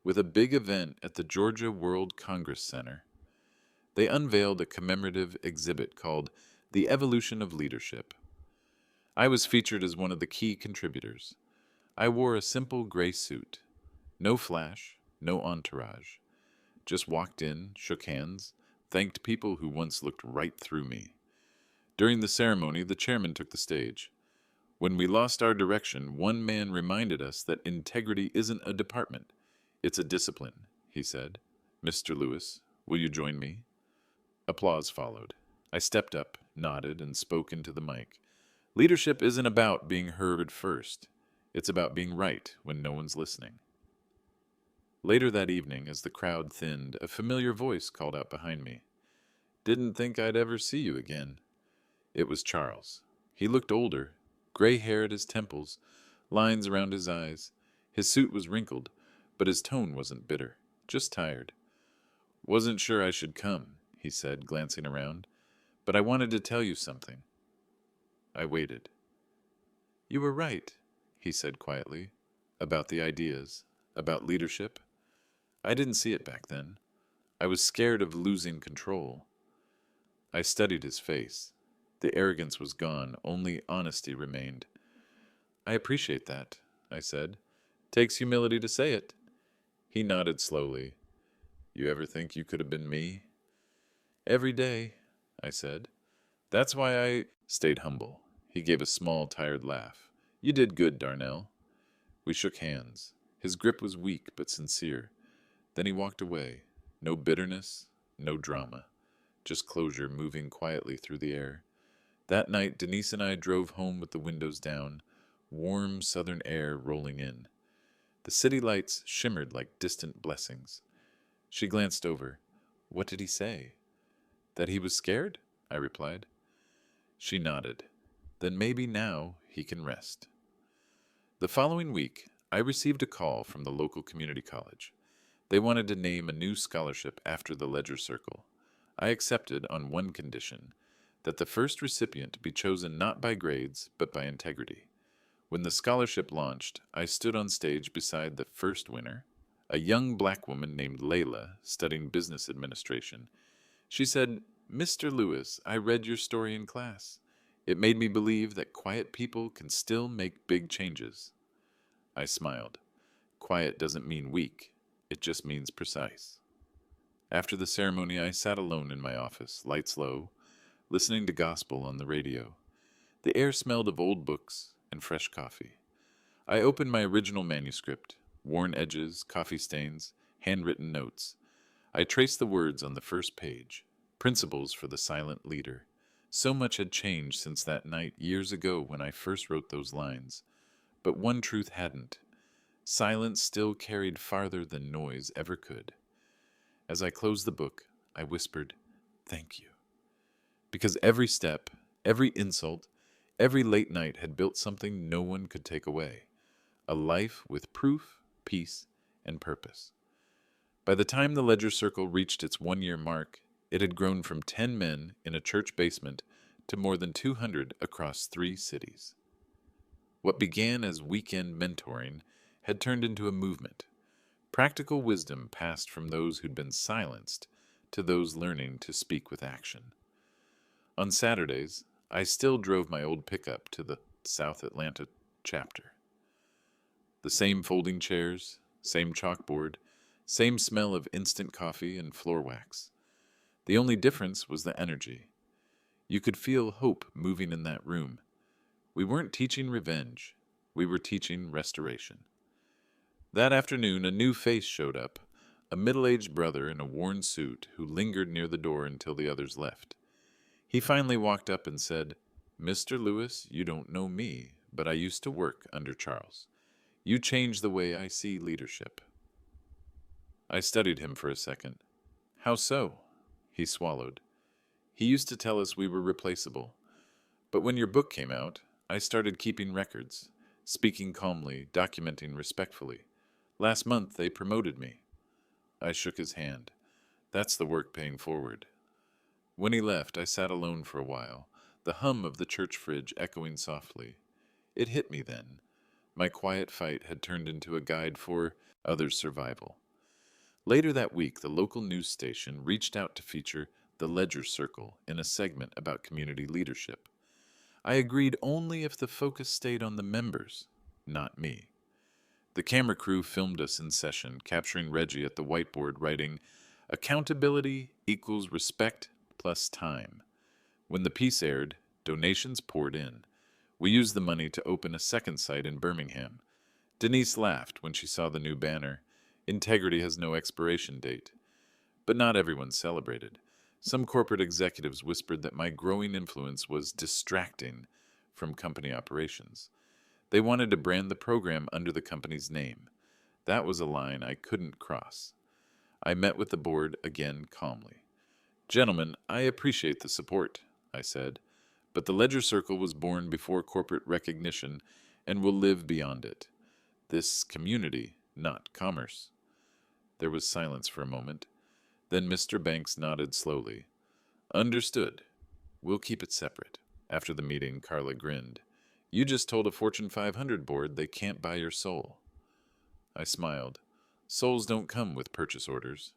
with a big event at the Georgia World Congress Center. They unveiled a commemorative exhibit called The Evolution of Leadership. I was featured as one of the key contributors. I wore a simple gray suit. No flash, no entourage. Just walked in, shook hands, thanked people who once looked right through me. During the ceremony, the chairman took the stage. "When we lost our direction, one man reminded us that integrity isn't a department. It's a discipline," he said. "Mr. Lewis, will you join me?" Applause followed. I stepped up, nodded, and spoke into the mic. Leadership isn't about being heard first. It's about being right when no one's listening. Later that evening, as the crowd thinned, a familiar voice called out behind me. "Didn't think I'd ever see you again." It was Charles. He looked older, gray hair at his temples, lines around his eyes. His suit was wrinkled, but his tone wasn't bitter, just tired. "Wasn't sure I should come," he said, glancing around, "but I wanted to tell you something." I waited. "You were right," he said quietly, "about the ideas, about leadership. I didn't see it back then. I was scared of losing control." I studied his face. The arrogance was gone, only honesty remained. "I appreciate that," I said. "Takes humility to say it." He nodded slowly. "You ever think you could have been me?" "Every day," I said. "That's why I stayed humble." He gave a small, tired laugh. "You did good, Darnell." We shook hands. His grip was weak but sincere. Then he walked away. No bitterness, no drama. Just closure moving quietly through the air. That night, Denise and I drove home with the windows down, warm southern air rolling in. The city lights shimmered like distant blessings. She glanced over. "What did he say?" "That he was scared?" I replied. She nodded. "Then maybe now he can rest." The following week, I received a call from the local community college. They wanted to name a new scholarship after the Ledger Circle. I accepted on one condition: that the first recipient be chosen not by grades, but by integrity. When the scholarship launched, I stood on stage beside the first winner, a young black woman named Layla, studying business administration. She said, "Mr. Lewis, I read your story in class. It made me believe that quiet people can still make big changes." I smiled. Quiet doesn't mean weak. It just means precise. After the ceremony, I sat alone in my office, lights low, listening to gospel on the radio. The air smelled of old books and fresh coffee. I opened my original manuscript, worn edges, coffee stains, handwritten notes. I traced the words on the first page: principles for the silent leader. So much had changed since that night years ago when I first wrote those lines. But one truth hadn't. Silence still carried farther than noise ever could. As I closed the book, I whispered, "Thank you." Because every step, every insult, every late night had built something no one could take away. A life with proof, peace, and purpose. By the time the Ledger Circle reached its one-year mark, it had grown from 10 men in a church basement to more than 200 across 3 cities. What began as weekend mentoring had turned into a movement. Practical wisdom passed from those who'd been silenced to those learning to speak with action. On Saturdays, I still drove my old pickup to the South Atlanta chapter. The same folding chairs, same chalkboard, same smell of instant coffee and floor wax. The only difference was the energy. You could feel hope moving in that room. We weren't teaching revenge. We were teaching restoration. That afternoon, a new face showed up, a middle-aged brother in a worn suit who lingered near the door until the others left. He finally walked up and said, "Mr. Lewis, you don't know me, but I used to work under Charles. You changed the way I see leadership." I studied him for a second. "How so?" He swallowed. "He used to tell us we were replaceable. But when your book came out, I started keeping records, speaking calmly, documenting respectfully. Last month, they promoted me." I shook his hand. "That's the work paying forward." When he left, I sat alone for a while, the hum of the church fridge echoing softly. It hit me then. My quiet fight had turned into a guide for others' survival. Later that week, the local news station reached out to feature the Ledger Circle in a segment about community leadership. I agreed only if the focus stayed on the members, not me. The camera crew filmed us in session, capturing Reggie at the whiteboard writing, "Accountability equals respect plus time." When the piece aired, donations poured in. We used the money to open a second site in Birmingham. Denise laughed when she saw the new banner. Integrity has no expiration date. But not everyone celebrated. Some corporate executives whispered that my growing influence was distracting from company operations. They wanted to brand the program under the company's name. That was a line I couldn't cross. I met with the board again calmly. "Gentlemen, I appreciate the support," I said, "but the Ledger Circle was born before corporate recognition and will live beyond it. This community, not commerce." There was silence for a moment. Then Mr. Banks nodded slowly. "Understood. We'll keep it separate." After the meeting, Carla grinned. "You just told a Fortune 500 board they can't buy your soul." I smiled. Souls don't come with purchase orders.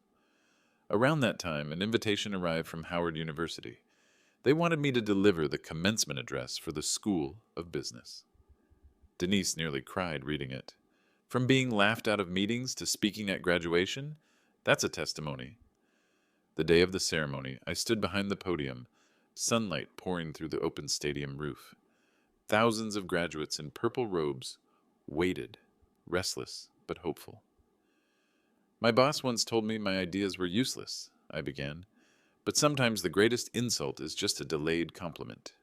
Around that time, an invitation arrived from Howard University. They wanted me to deliver the commencement address for the School of Business. Denise nearly cried reading it. From being laughed out of meetings to speaking at graduation, that's a testimony. The day of the ceremony, I stood behind the podium, sunlight pouring through the open stadium roof. Thousands of graduates in purple robes waited, restless but hopeful. "My boss once told me my ideas were useless," I began, "but sometimes the greatest insult is just a delayed compliment."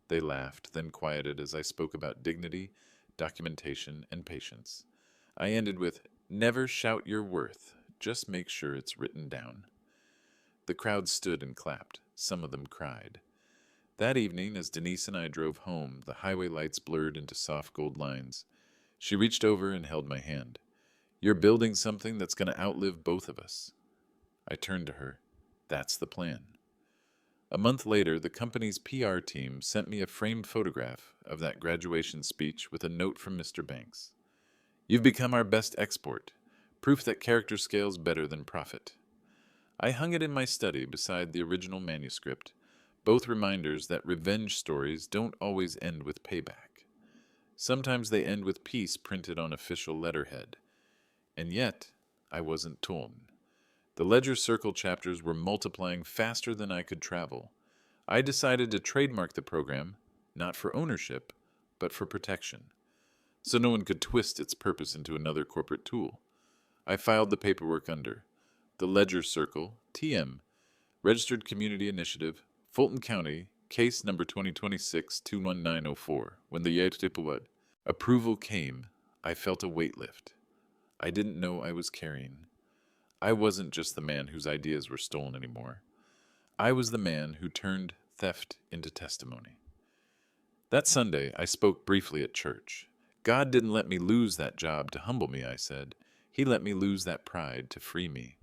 They laughed, then quieted as I spoke about dignity, documentation, and patience. I ended with, "Never shout your worth, just make sure it's written down." The crowd stood and clapped. Some of them cried. That evening, as Denise and I drove home, the highway lights blurred into soft gold lines. She reached over and held my hand. "You're building something that's going to outlive both of us." I turned to her. "That's the plan." A month later, the company's PR team sent me a framed photograph of that graduation speech with a note from Mr. Banks. "You've become our best export, proof that character scales better than profit." I hung it in my study beside the original manuscript, both reminders that revenge stories don't always end with payback. Sometimes they end with peace printed on official letterhead. And yet, I wasn't torn. The Ledger Circle chapters were multiplying faster than I could travel. I decided to trademark the program, not for ownership, but for protection, so no one could twist its purpose into another corporate tool. I filed the paperwork under the Ledger Circle, TM, Registered Community Initiative, Fulton County, case number 2026-21904. When the approval came, I felt a weight lift. I didn't know I was carrying. I wasn't just the man whose ideas were stolen anymore. I was the man who turned theft into testimony. That Sunday, I spoke briefly at church. "God didn't let me lose that job to humble me," I said. "He let me lose that pride to free me."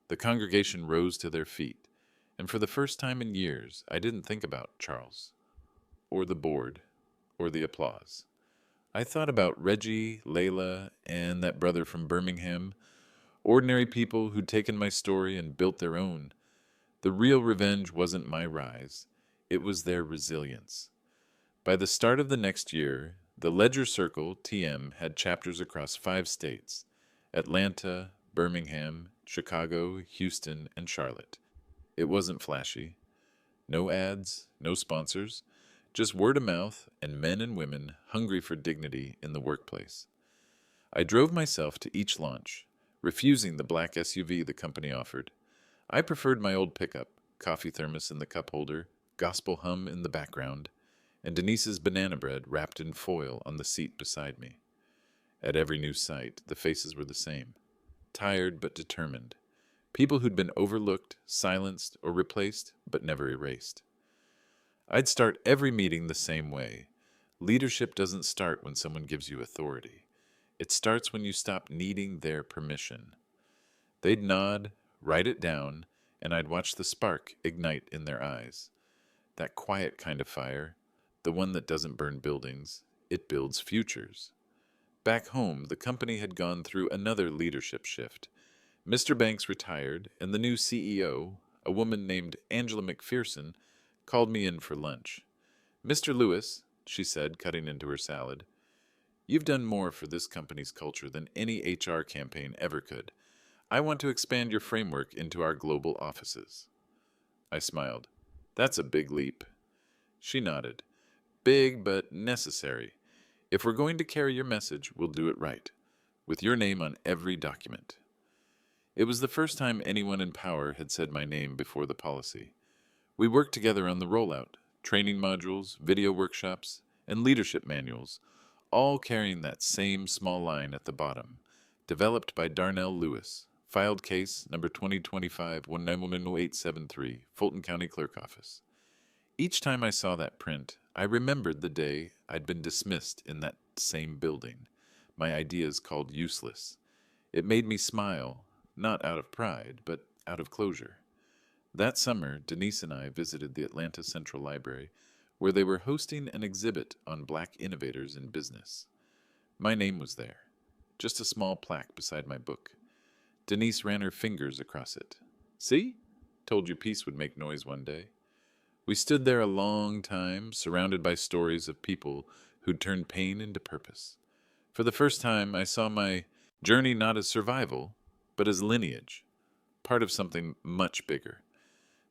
The congregation rose to their feet, and for the first time in years, I didn't think about Charles, or the board, or the applause. I thought about Reggie, Layla, and that brother from Birmingham, ordinary people who'd taken my story and built their own. The real revenge wasn't my rise. It was their resilience. By the start of the next year, the Ledger Circle TM had chapters across 5 states: Atlanta, Birmingham, Chicago, Houston, and Charlotte. It wasn't flashy. No ads, no sponsors, just word of mouth and men and women hungry for dignity in the workplace. I drove myself to each launch, refusing the black SUV the company offered. I preferred my old pickup, coffee thermos in the cup holder, gospel hum in the background, and Denise's banana bread wrapped in foil on the seat beside me. At every new site, the faces were the same: tired but determined. People who'd been overlooked, silenced, or replaced, but never erased. I'd start every meeting the same way. Leadership doesn't start when someone gives you authority. It starts when you stop needing their permission. They'd nod, write it down, and I'd watch the spark ignite in their eyes. That quiet kind of fire, the one that doesn't burn buildings, it builds futures. Back home, the company had gone through another leadership shift. Mr. Banks retired, and the new CEO, a woman named Angela McPherson, called me in for lunch. "Mr. Lewis," she said, cutting into her salad, "you've done more for this company's culture than any HR campaign ever could. I want to expand your framework into our global offices." I smiled. "That's a big leap." She nodded. "Big, but necessary. If we're going to carry your message, we'll do it right, with your name on every document." It was the first time anyone in power had said my name before the policy. We worked together on the rollout, training modules, video workshops, and leadership manuals, all carrying that same small line at the bottom, developed by Darnell Lewis, filed case number 2025-191873, Fulton County Clerk Office. Each time I saw that print, I remembered the day I'd been dismissed in that same building, my ideas called useless. It made me smile, not out of pride, but out of closure. That summer, Denise and I visited the Atlanta Central Library, where they were hosting an exhibit on black innovators in business. My name was there, just a small plaque beside my book. Denise ran her fingers across it. "See? Told you peace would make noise one day." We stood there a long time, surrounded by stories of people who'd turned pain into purpose. For the first time, I saw my journey not as survival, but as lineage, part of something much bigger.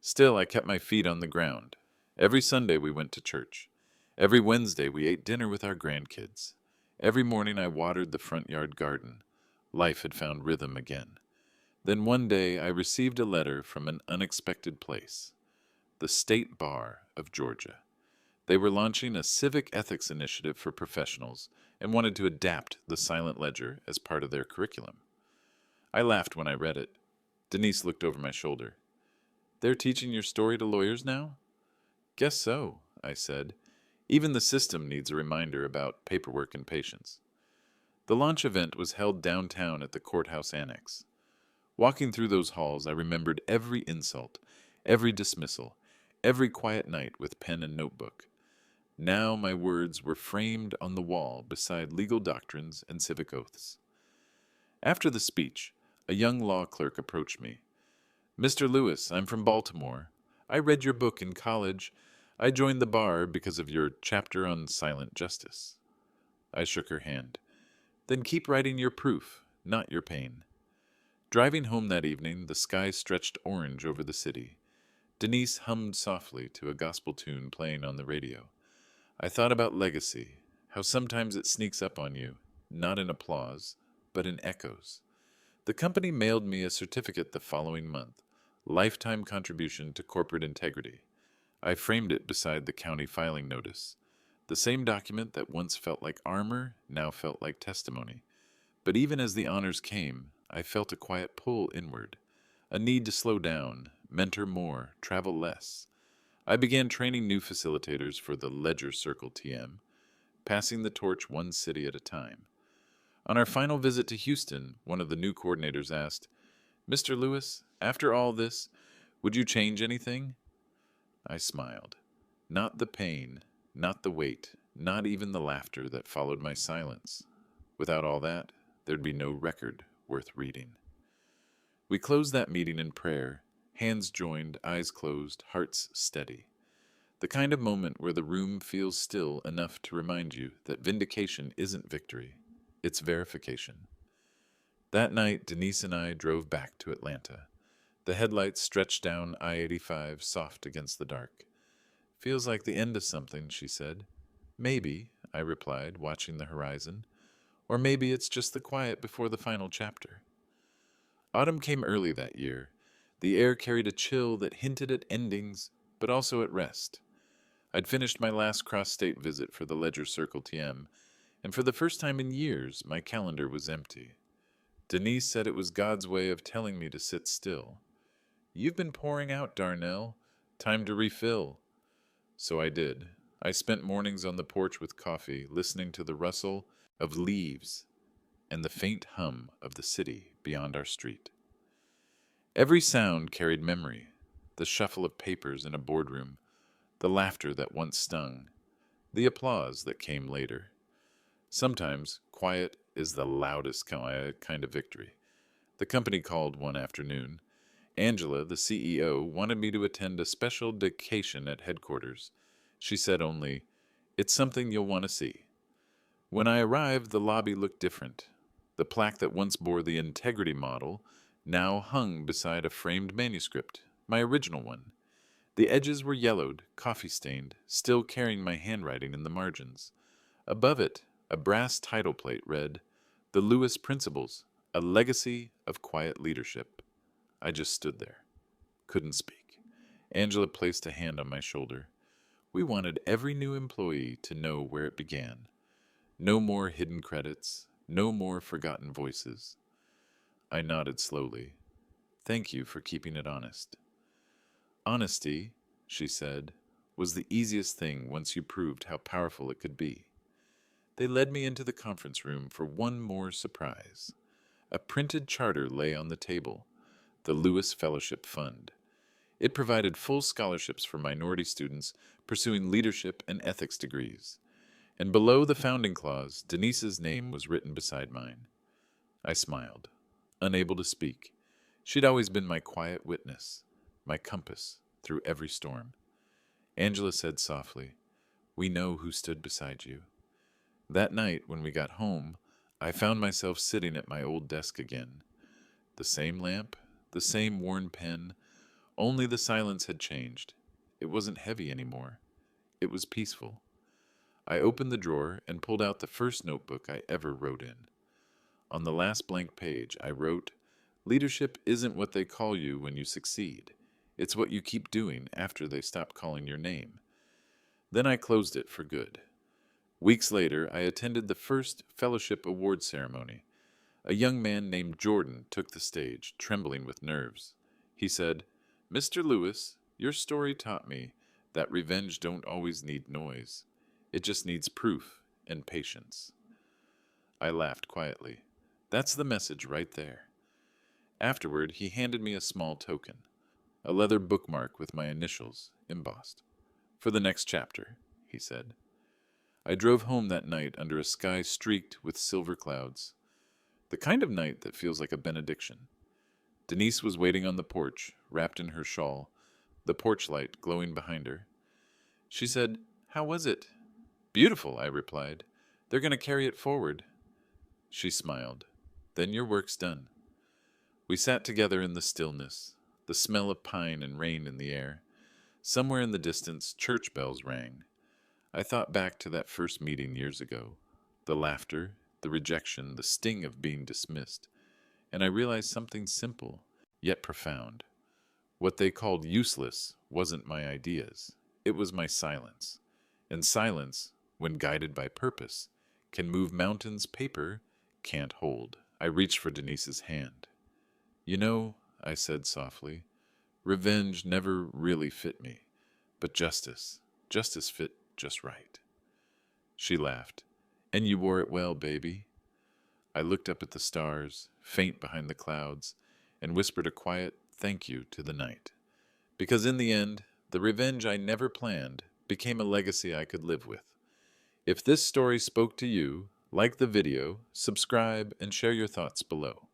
Still, I kept my feet on the ground. Every Sunday we went to church. Every Wednesday we ate dinner with our grandkids. Every morning I watered the front yard garden. Life had found rhythm again. Then one day I received a letter from an unexpected place: the State Bar of Georgia. They were launching a civic ethics initiative for professionals and wanted to adapt the silent ledger as part of their curriculum. I laughed when I read it. Denise looked over my shoulder. "They're teaching your story to lawyers now?" "Guess so," I said. "Even the system needs a reminder about paperwork and patience." The launch event was held downtown at the courthouse annex. Walking through those halls, I remembered every insult, every dismissal, every quiet night with pen and notebook. Now my words were framed on the wall beside legal doctrines and civic oaths. After the speech, a young law clerk approached me. "Mr. Lewis, I'm from Baltimore. I read your book in college. I joined the bar because of your chapter on silent justice." I shook her hand. "Then keep writing your proof, not your pain." Driving home that evening, the sky stretched orange over the city. Denise hummed softly to a gospel tune playing on the radio. I thought about legacy, how sometimes it sneaks up on you, not in applause, but in echoes. The company mailed me a certificate the following month: lifetime contribution to corporate integrity. I framed it beside the county filing notice. The same document that once felt like armor now felt like testimony. But even as the honors came, I felt a quiet pull inward, a need to slow down, mentor more, travel less. I began training new facilitators for the Ledger Circle TM, passing the torch one city at a time. On our final visit to Houston, one of the new coordinators asked, "Mr. Lewis, after all this, would you change anything?" I smiled. Not the pain, not the weight, not even the laughter that followed my silence. Without all that, there'd be no record worth reading. We closed that meeting in prayer, hands joined, eyes closed, hearts steady. The kind of moment where the room feels still enough to remind you that vindication isn't victory, it's verification. That night, Denise and I drove back to Atlanta. The headlights stretched down I-85 soft against the dark. Feels like the end of something, she said. Maybe, I replied, watching the horizon. Or maybe it's just the quiet before the final chapter. Autumn came early that year. The air carried a chill that hinted at endings, but also at rest. I'd finished my last cross-state visit for the Ledger Circle TM, and for the first time in years, my calendar was empty. Denise said it was God's way of telling me to sit still. You've been pouring out, Darnell. Time to refill. So I did. I spent mornings on the porch with coffee, listening to the rustle of leaves and the faint hum of the city beyond our street. Every sound carried memory, the shuffle of papers in a boardroom, the laughter that once stung, the applause that came later. Sometimes quiet is the loudest kind of victory. The company called one afternoon. Angela, the CEO, wanted me to attend a special dedication at headquarters. She said only, "It's something you'll want to see." When I arrived, the lobby looked different. The plaque that once bore the integrity model now hung beside a framed manuscript, my original one. The edges were yellowed, coffee-stained, still carrying my handwriting in the margins. Above it, a brass title plate read, "The Lewis Principles, a Legacy of Quiet Leadership." I just stood there. Couldn't speak. Angela placed a hand on my shoulder. We wanted every new employee to know where it began. No more hidden credits, no more forgotten voices. I nodded slowly. Thank you for keeping it honest. Honesty, she said, was the easiest thing once you proved how powerful it could be. They led me into the conference room for one more surprise. A printed charter lay on the table, the Lewis Fellowship Fund. It provided full scholarships for minority students pursuing leadership and ethics degrees. And below the founding clause, Denise's name was written beside mine. I smiled, unable to speak. She'd always been my quiet witness, my compass through every storm. Angela said softly, "We know who stood beside you." That night, when we got home, I found myself sitting at my old desk again. The same lamp, the same worn pen, only the silence had changed. It wasn't heavy anymore. It was peaceful. I opened the drawer and pulled out the first notebook I ever wrote in. On the last blank page, I wrote, "Leadership isn't what they call you when you succeed. It's what you keep doing after they stop calling your name." Then I closed it for good. Weeks later, I attended the first fellowship award ceremony. A young man named Jordan took the stage, trembling with nerves. He said, "Mr. Lewis, your story taught me that revenge don't always need noise. It just needs proof and patience." I laughed quietly. That's the message right there. Afterward, he handed me a small token, a leather bookmark with my initials embossed. "For the next chapter," he said. I drove home that night under a sky streaked with silver clouds. The kind of night that feels like a benediction. Denise was waiting on the porch, wrapped in her shawl, the porch light glowing behind her. She said, "How was it?" "Beautiful," I replied. "They're going to carry it forward." She smiled. "Then your work's done." We sat together in the stillness, the smell of pine and rain in the air. Somewhere in the distance, church bells rang. I thought back to that first meeting years ago, the laughter, the rejection, the sting of being dismissed, and I realized something simple, yet profound. What they called useless wasn't my ideas. It was my silence. And silence, when guided by purpose, can move mountains paper can't hold. I reached for Denise's hand. "You know," I said softly, "revenge never really fit me, but justice fit just right." She laughed. "And you wore it well, baby." I looked up at the stars, faint behind the clouds, and whispered a quiet thank you to the night. Because in the end, the revenge I never planned became a legacy I could live with. If this story spoke to you, like the video, subscribe, and share your thoughts below.